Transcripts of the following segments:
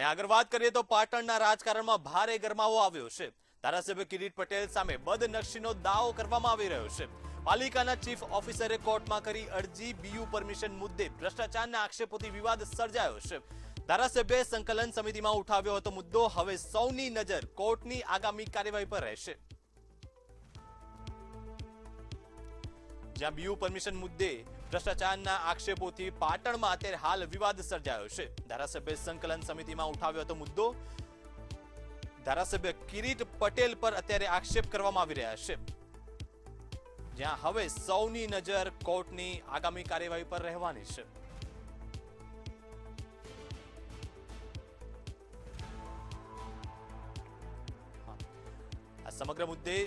અને આગળ વાત કરીએ તો પાટણના રાજકારણમાં ભારે ગરમાવો આવ્યો છે. ધારાસભ્ય કિરીટ પટેલ સામે બદનક્ષીનો દાવો કરવામાં આવી રહ્યો છે. પાલિકાના ચીફ ઓફિસરે કોર્ટમાં કરી અરજી. બીયુ પરમિશન મુદ્દે ભ્રષ્ટાચારના આક્ષેપોથી વિવાદ સર્જાયો છે. ધારાસભ્યએ સંકલન સમિતિમાં ઉઠાવ્યો હતો મુદ્દો. હવે સૌની નજર કોર્ટની આગામી કાર્યવાહી પર રહેશે. જ્યાં બીયુ પરમિશન મુદ્દે ભ્રષ્ટાચારના આક્ષેપોથી પાટણમાં અત્યારે હાલ વિવાદ સર્જાયો છે. ધારાસભ્ય સંકલન સમિતિમાં ઉઠાવ્યો હતો મુદ્દો. ધારાસભ્ય કિરીટ પટેલ પર અત્યારે આક્ષેપ કરવામાં આવી રહ્યા છે. જ્યાં હવે સૌની નજર કોર્ટની આગામી કાર્યવાહી પર રહેવાની છે. આ સમગ્ર મુદ્દે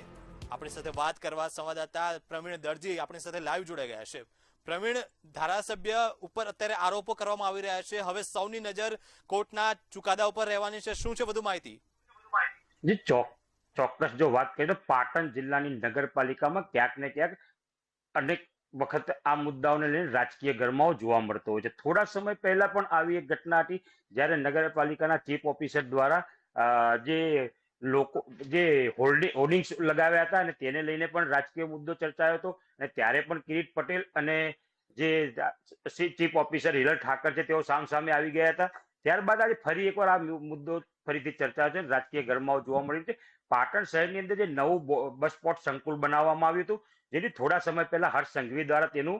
આપણી સાથે વાત કરવા સંવાદદાતા પ્રવીણ દરજી આપણી સાથે લાઈવ જોડાઈ ગયા છે. પ્રવીણ, ધારાસભ્ય ઉપર અત્યારે આરોપો કરવામાં આવી રહ્યા છે. હવે સૌની નજર કોર્ટના ચુકાદા ઉપર રહેવાની છે. શું છે વધુ માહિતી? જી ચોક્કસ જો વાત કરીએ તો પાટણ જિલ્લાની નગરપાલિકામાં ક્યાંક ને ક્યાંક અનેક વખત આ મુદ્દાઓને લઈને રાજકીય ગરમાવો જોવા મળતો હોય છે. થોડા સમય પહેલા પણ આવી એક ઘટના હતી જ્યારે નગરપાલિકાના ચીફ ઓફિસર દ્વારા જે હોર્ડિંગ્સ લગાવ્યા હતા અને તેને લઈને પણ રાજકીય મુદ્દો ચર્ચાયો હતો. અને ત્યારે પણ કિરીટ પટેલ અને જે ચીફ ઓફિસર હિરલ ઠાકર છે તેઓ સામસામે આવી ગયા હતા. ત્યારબાદ આજે ફરી એકવાર આ મુદ્દો ફરીથી ચર્ચા છે. રાજકીય ગરમાવો જોવા મળ્યું છે. પાટણ શહેરની અંદર જે નવું બસ સ્પોટ સંકુલ બનાવવામાં આવ્યું હતું, જેથી થોડા સમય પહેલા હર્ષ સંઘવી દ્વારા તેનું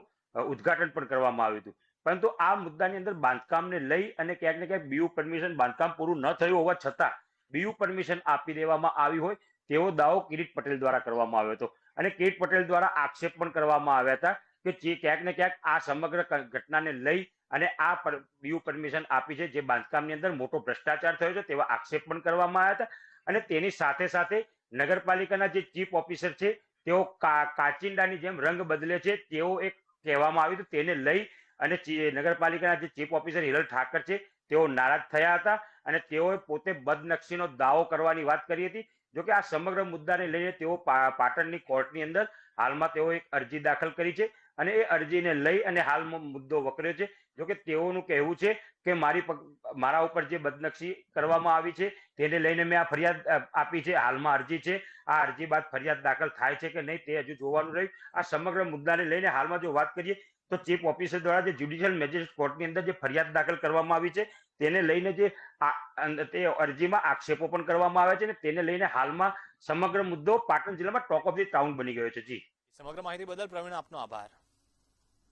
ઉદ્ઘાટન પણ કરવામાં આવ્યું હતું. પરંતુ આ મુદ્દાની અંદર બાંધકામને લઈ અને ક્યાંક ને ક્યાંક બીયુ પરમિશન બાંધકામ પૂરું ન થયું હોવા છતાં બીયુ પરમિશન આપી દેવામાં આવી હોય તેવો દાવો કિરીટ પટેલ દ્વારા કરવામાં આવ્યો હતો. અને કિરીટ પટેલ દ્વારા આક્ષેપ પણ કરવામાં આવ્યા હતા કે ક્યાંક ને ક્યાંક આ સમગ્ર ઘટનાને લઈ અને આ બીયુ પરમિશન આપી છે જે બાંધકામની અંદર મોટો ભ્રષ્ટાચાર થયો છે તેવા આક્ષેપ પણ કરવામાં આવ્યા હતા. અને તેની સાથે સાથે નગરપાલિકાના જે ચીફ ઓફિસર છે તેઓ કાચિંડાની જેમ રંગ બદલે છે તેઓ એક કહેવામાં આવ્યું હતું. તેને લઈ અને નગરપાલિકાના જે ચીફ ઓફિસર હિરલ ઠાકર છે તેઓ નારાજ થયા હતા અને તેઓએ પોતે બદનક્ષીનો દાવો કરવાની વાત કરી હતી. જોકે આ સમગ્ર મુદ્દાને લઈને તેઓ પાટણની કોર્ટની અંદર હાલમાં તેઓ એક અરજી દાખલ કરી છે અને એ અરજીને લઈ અને હાલમાં મુદ્દો વકર્યો છે. જોકે તેઓનું કહેવું છે કે મારા ઉપર જે બદનક્ષી કરવામાં આવી છે તેને લઈને મેં આ ફરિયાદ આપી છે. હાલમાં અરજી છે. આ અરજી બાદ ફરિયાદ દાખલ થાય છે કે નહીં તે હજુ જોવાનું રહ્યું. આ સમગ્ર મુદ્દાને લઈને હાલમાં જો વાત કરીએ તો ચીફ ઓફિસર દ્વારા જે જ્યુડિશિયલ મેજિસ્ટ્રેટ કોર્ટની અંદર જે ફરિયાદ દાખલ કરવામાં આવી છે તેને લઈને જે તે અરજીમાં આક્ષેપો પણ કરવામાં આવ્યા છે અને તેને લઈને હાલમાં સમગ્ર મુદ્દો પાટણ જિલ્લામાં ટોક ઓફ ધી ટાઉન બની ગયો છે. જી, સમગ્ર માહિતી બદલ પ્રવીણ આપનો આભાર.